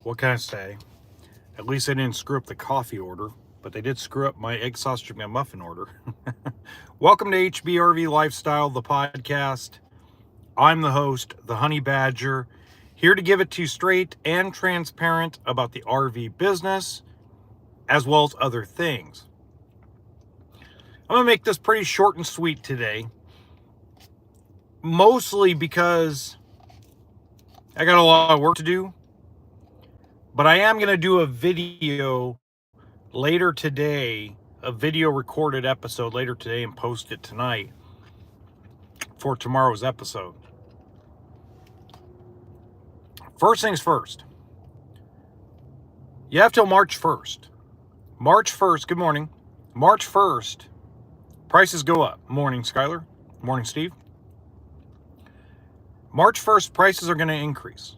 What can I say? At least they didn't screw up the coffee order, but they did screw up my egg sausage McMuffin order. Welcome to HBRV Lifestyle, the podcast. I'm the host, the Honey Badger, here to give it to you straight and transparent about the RV business, as well as other things. I'm going to make this pretty short and sweet today, mostly because I got a lot of work to do, but I am going to do a video later today, a video recorded episode later today and post it tonight for tomorrow's episode. First things first, you have till March 1st. March 1st, good morning. March 1st, prices go up. Morning, Skylar. Morning, Steve. March 1st, prices are going to increase.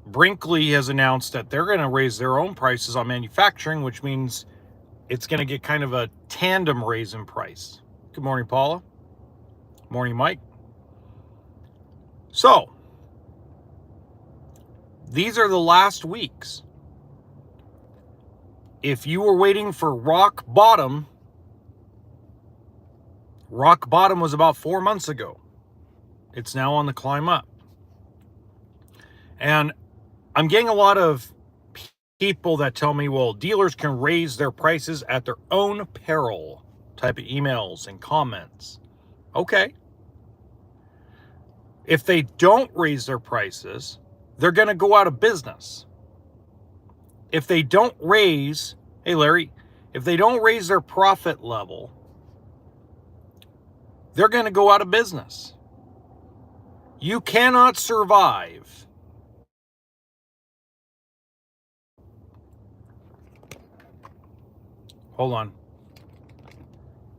Brinkley has announced that they're going to raise their own prices on manufacturing, which means it's going to get kind of a tandem raise in price. Good morning, Paula. Morning, Mike. So, these are the last weeks. If you were waiting for rock bottom was about 4 months ago. It's now on the climb up. And I'm getting a lot of people that tell me, well, dealers can raise their prices at their own peril type of emails and comments. Okay. If they don't raise their prices, they're going to go out of business. If they don't raise, hey Larry, if they don't raise their profit level, they're going to go out of business. You cannot survive hold on,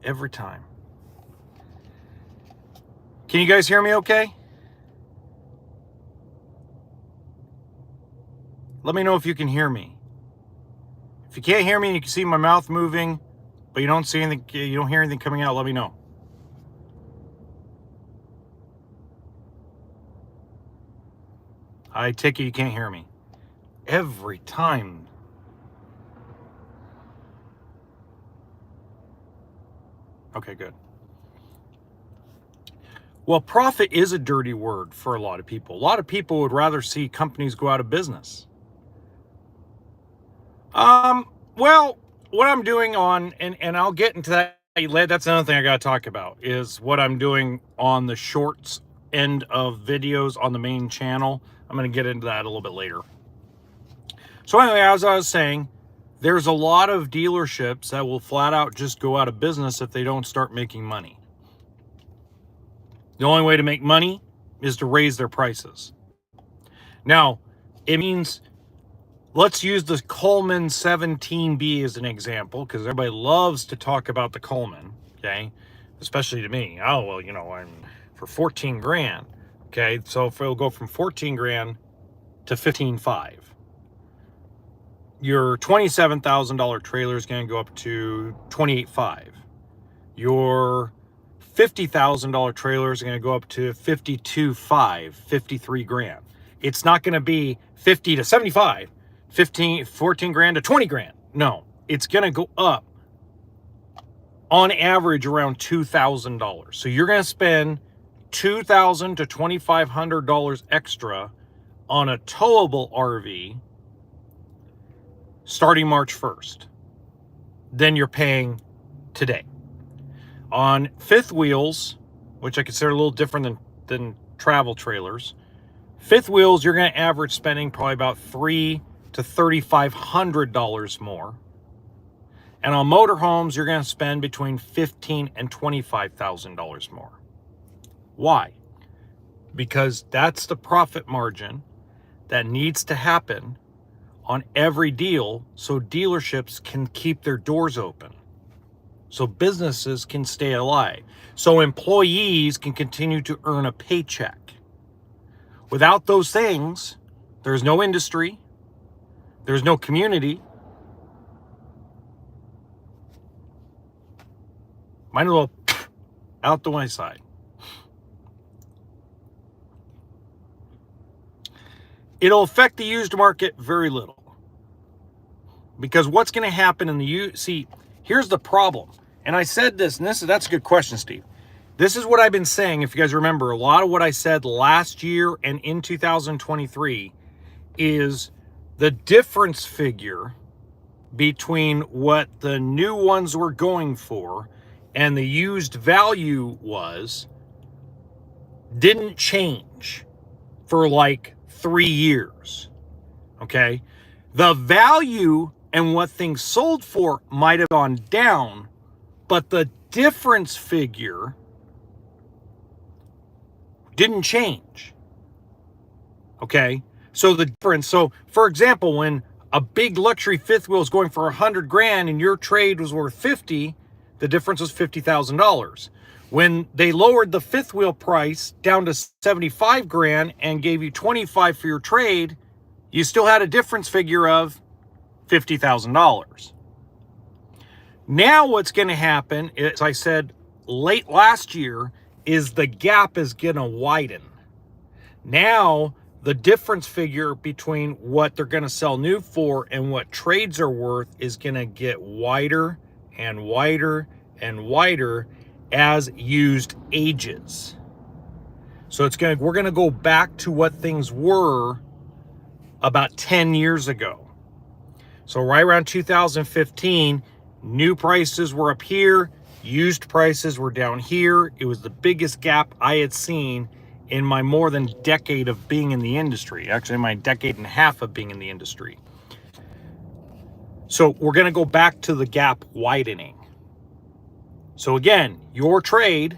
every time. Can you guys hear me okay? Let me know if you can hear me. If you can't hear me and you can see my mouth moving, but you don't see anything, you don't hear anything coming out, let me know. I take it you can't hear me. Every time. Okay, good. Well, profit is a dirty word for a lot of people. A lot of people would rather see companies go out of business. Well, what I'm doing on, and I'll get into that, that's another thing I got to talk about, is what I'm doing on the shorts end of videos on the main channel. I'm going to get into that a little bit later. So anyway, as I was saying, there's a lot of dealerships that will flat out just go out of business if they don't start making money. The only way to make money is to raise their prices. Now, it means, let's use the Coleman 17B as an example, because everybody loves to talk about the Coleman, okay? Especially to me. Oh, well, I'm for 14 grand. Okay, so if it'll go from 14 grand to 15.5. Your $27,000 trailer is going to go up to 28.5. Your $50,000 trailer is going to go up to 52.5, 53 grand. It's not going to be 50 to 75, 14 grand to 20 grand. No, it's going to go up on average around $2,000. So you're going to spend $2,000 to $2,500 extra on a towable RV starting March 1st than you're paying today. On fifth wheels, which I consider a little different than travel trailers, fifth wheels, you're going to average spending probably about $3,000 to $3,500 more. And on motorhomes, you're going to spend between $15,000 and $25,000 more. Why? Because that's the profit margin that needs to happen on every deal so dealerships can keep their doors open, so businesses can stay alive, so employees can continue to earn a paycheck. Without those things, there's no industry, there's no community. Might as well out the wayside. It'll affect the used market very little. Because what's going to happen in the used, see, here's the problem. And I said this, and that's a good question, Steve. This is what I've been saying. If you guys remember, a lot of what I said last year and in 2023 is the difference figure between what the new ones were going for and the used value was didn't change for like 3 years. Okay? The value and what things sold for might have gone down, but the difference figure didn't change. Okay? So the difference, so for example, when a big luxury fifth wheel is going for 100 grand and your trade was worth 50, the difference was $50,000. When they lowered the fifth wheel price down to 75 grand and gave you 25 for your trade, you still had a difference figure of $50,000. Now what's going to happen, as I said late last year, is the gap is going to widen. Now the difference figure between what they're going to sell new for and what trades are worth is going to get wider and wider and wider as used ages. So we're going to go back to what things were about 10 years ago. So right around 2015, new prices were up here, used prices were down here. It was the biggest gap I had seen in my more than decade of being in the industry, actually my decade and a half of being in the industry. So we're going to go back to the gap widening. So again, your trade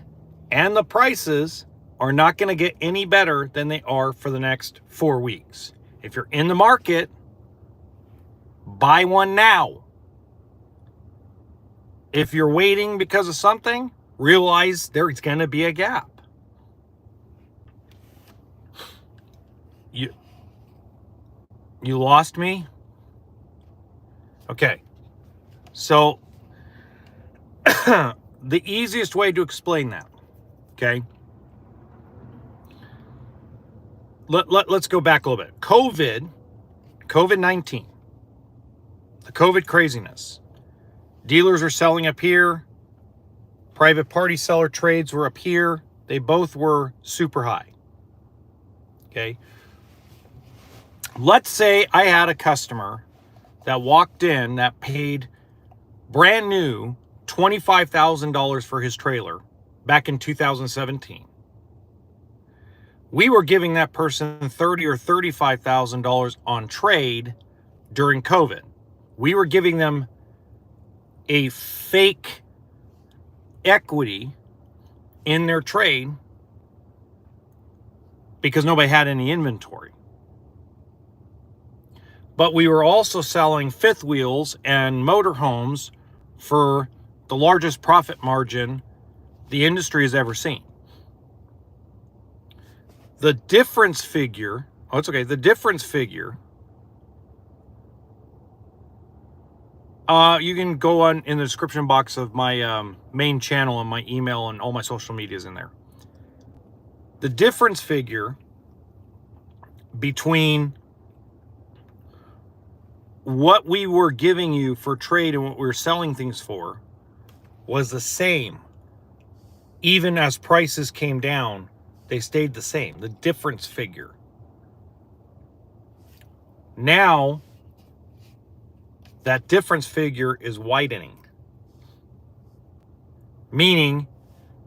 and the prices are not going to get any better than they are for the next 4 weeks. If you're in the market, buy one now. If you're waiting because of something, realize there's going to be a gap. You lost me? Okay. So the easiest way to explain that, okay? Let's go back a little bit. COVID-19, the COVID craziness. Dealers are selling up here. Private party seller trades were up here. They both were super high. Okay. Let's say I had a customer that walked in that paid brand new $25,000 for his trailer back in 2017. We were giving that person $30,000 or $35,000 on trade during COVID. We were giving them a fake equity in their trade because nobody had any inventory. But we were also selling fifth wheels and motorhomes for the largest profit margin the industry has ever seen. The difference figure, the difference figure, you can go on in the description box of my main channel and my email and all my social media is in there. The difference figure between what we were giving you for trade and what we were selling things for was the same. Even as prices came down, they stayed the same. The difference figure. Now, that difference figure is widening. Meaning,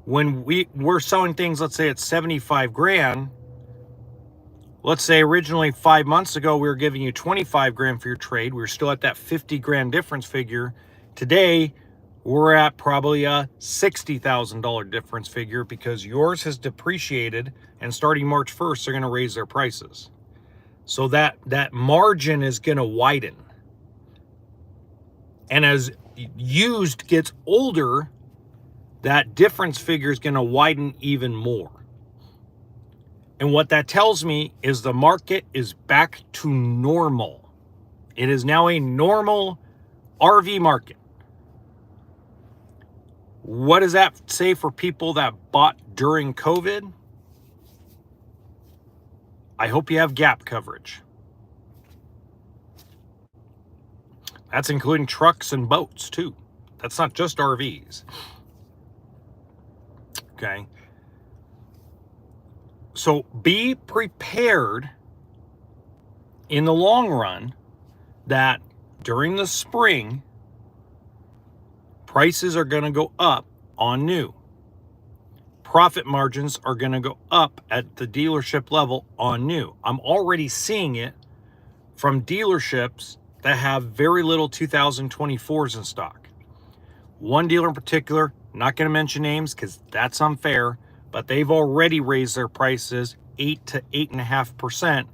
when we're selling things, let's say it's 75 grand, let's say originally 5 months ago, we were giving you 25 grand for your trade. We were still at that 50 grand difference figure. Today, we're at probably a $60,000 difference figure because yours has depreciated and starting March 1st, they're going to raise their prices. So that margin is going to widen. And as used gets older, that difference figure is going to widen even more. And what that tells me is the market is back to normal. It is now a normal RV market. What does that say for people that bought during COVID? I hope you have gap coverage. That's including trucks and boats too. That's not just RVs. Okay. So be prepared in the long run that during the spring, prices are going to go up on new. Profit margins are going to go up at the dealership level on new. I'm already seeing it from dealerships that have very little 2024s in stock. One dealer in particular, not going to mention names because that's unfair, but they've already raised their prices 8 to 8.5%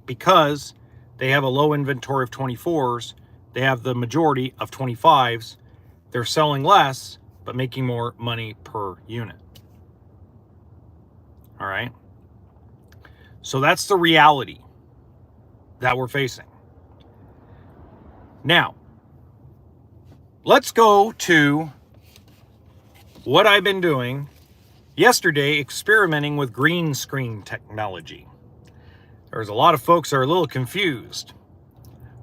because they have a low inventory of 24s. They have the majority of 25s. They're selling less, but making more money per unit. All right. So that's the reality that we're facing. Now, let's go to what I've been doing yesterday, experimenting with green screen technology. There's a lot of folks that are a little confused.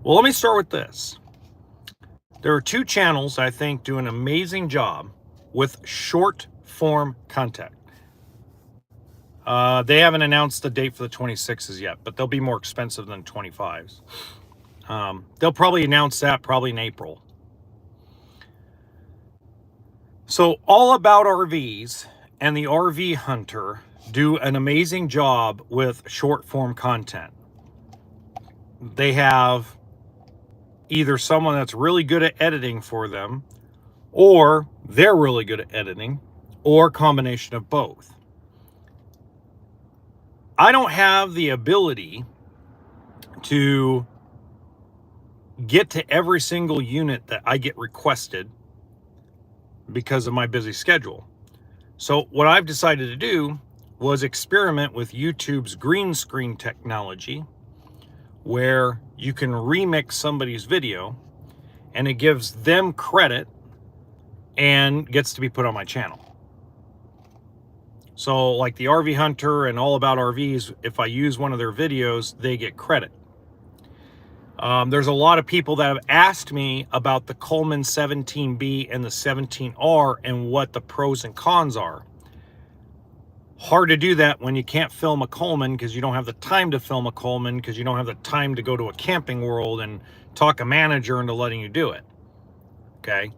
Well, let me start with this. There are two channels I think do an amazing job with short form content. They haven't announced the date for the 26s yet, but they'll be more expensive than 25s. They'll probably announce that probably in April. So All About RVs and the RV Hunter do an amazing job with short form content. They have either someone that's really good at editing for them, or they're really good at editing, or a combination of both. I don't have the ability to get to every single unit that I get requested because of my busy schedule. So what I've decided to do was experiment with YouTube's green screen technology, where you can remix somebody's video and it gives them credit and gets to be put on my channel. So like the RV Hunter and All About RVs, if I use one of their videos, they get credit. There's a lot of people that have asked me about the Coleman 17B and the 17R and what the pros and cons are. Hard to do that when you can't film a Coleman because you don't have the time to film a Coleman because you don't have the time to go to a Camping World and talk a manager into letting you do it. Okay.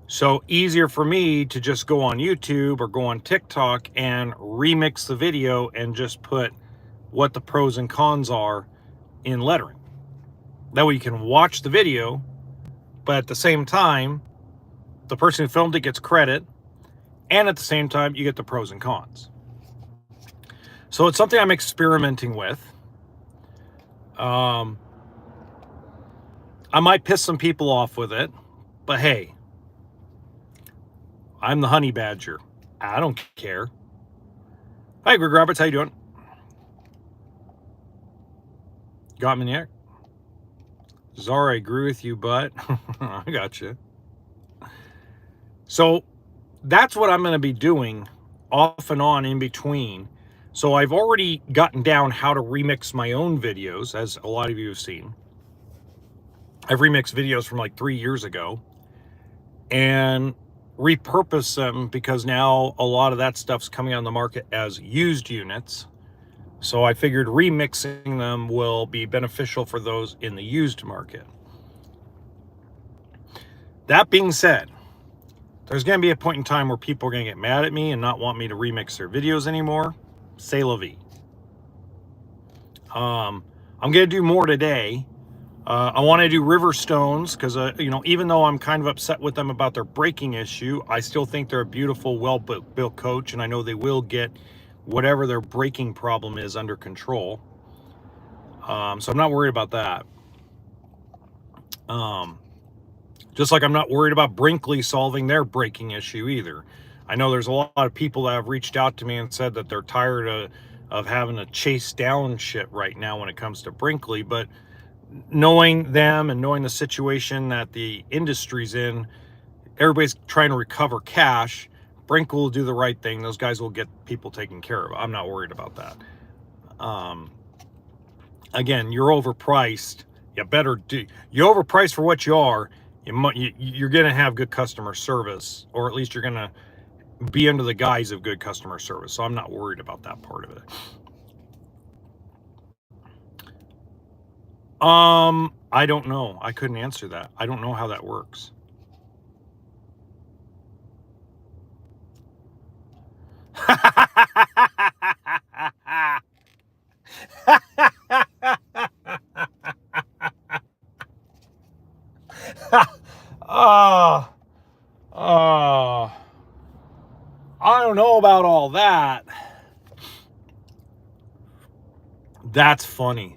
So easier for me to just go on YouTube or go on TikTok and remix the video and just put what the pros and cons are in lettering. That way you can watch the video, but at the same time, the person who filmed it gets credit, and at the same time, you get the pros and cons. So it's something I'm experimenting with. I might piss some people off with it, but hey, I'm the honey badger. I don't care. Hi, Greg Roberts. How you doing? Got me neck? Zara, I agree with you, but I got you. So that's what I'm going to be doing off and on in between. So I've already gotten down how to remix my own videos, as a lot of you have seen. I've remixed videos from like 3 years ago and repurposed them because now a lot of that stuff's coming on the market as used units. So I figured remixing them will be beneficial for those in the used market. That being said, there's going to be a point in time where people are going to get mad at me and not want me to remix their videos anymore. C'est la vie. I'm going to do more today. I want to do Riverstones because, even though I'm kind of upset with them about their braking issue, I still think they're a beautiful, well-built coach, and I know they will get whatever their braking problem is under control. So I'm not worried about that. Just like I'm not worried about Brinkley solving their braking issue either. I know there's a lot of people that have reached out to me and said that they're tired of having to chase down shit right now when it comes to Brinkley, but knowing them and knowing the situation that the industry's in, everybody's trying to recover cash. Brink will do the right thing. Those guys will get people taken care of. I'm not worried about that. Again, you're overpriced you better do. You overprice for what you are. You're going to have good customer service, or at least you're going to be under the guise of good customer service. So I'm not worried about that part of it. I don't know. I couldn't answer that. I don't know how that works. I don't know about all that. That's funny.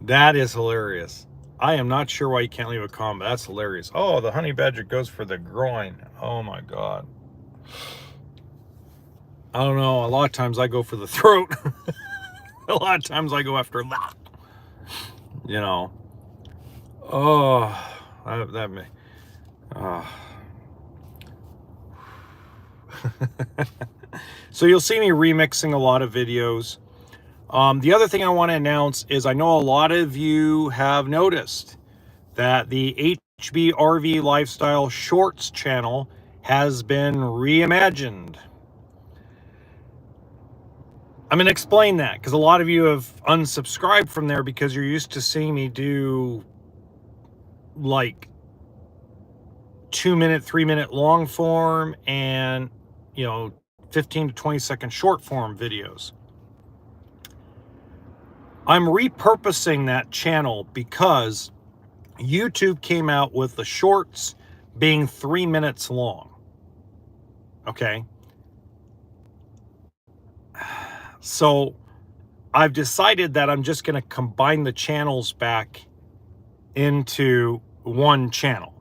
That is hilarious. I am not sure why you can't leave a comment. That's hilarious. Oh, the honey badger goes for the groin. Oh my God. I don't know. A lot of times I go for the throat. A lot of times I go after that. You know. Oh, that may. So you'll see me remixing a lot of videos. The other thing I want to announce is I know a lot of you have noticed that the HBRV Lifestyle Shorts channel has been reimagined. I'm going to explain that because a lot of you have unsubscribed from there because you're used to seeing me do like 2-minute, 3-minute long form and, 15 to 20 second short form videos. I'm repurposing that channel because YouTube came out with the shorts being 3 minutes long. Okay. So I've decided that I'm just going to combine the channels back into one channel.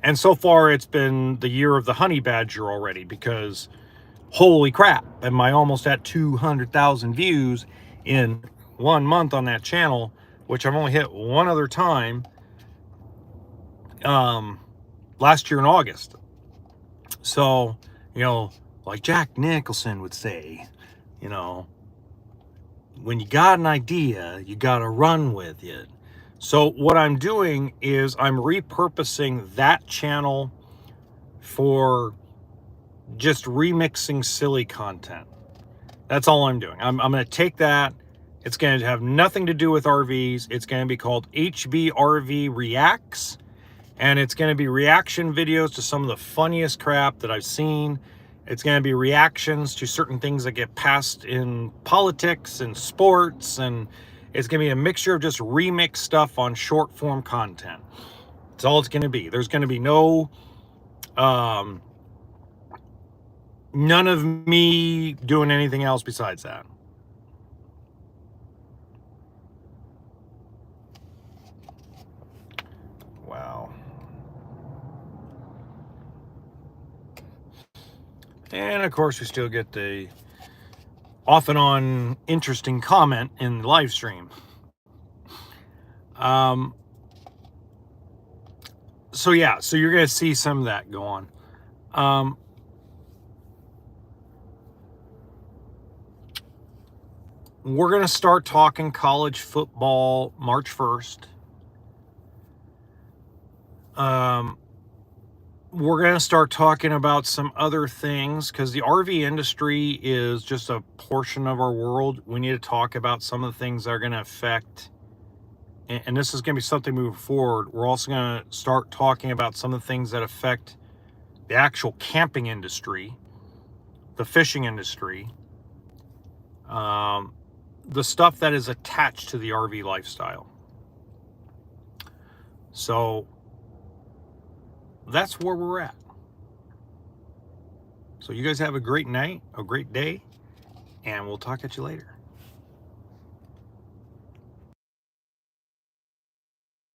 And so far it's been the year of the honey badger already because holy crap, am I almost at 200,000 views in 1 month on that channel, which I've only hit one other time last year in August. So, like Jack Nicholson would say, when you got an idea, you got to run with it. So what I'm doing is I'm repurposing that channel for just remixing silly content. That's all I'm doing. I'm going to take that. It's going to have nothing to do with RVs. It's going to be called HBRV Reacts. And it's going to be reaction videos to some of the funniest crap that I've seen. It's going to be reactions to certain things that get passed in politics and sports. And it's going to be a mixture of just remix stuff on short form content. That's all it's going to be. There's going to be no, none of me doing anything else besides that. Wow. And of course, we still get the off and on interesting comment in the live stream. So yeah, so you're going to see some of that go on. We're going to start talking college football March 1st. We're going to start talking about some other things because the RV industry is just a portion of our world. We need to talk about some of the things that are going to affect, and this is going to be something moving forward. We're also going to start talking about some of the things that affect the actual camping industry, the fishing industry, the stuff that is attached to the RV lifestyle. So that's where we're at. So you guys have a great night, a great day, and we'll talk at you later.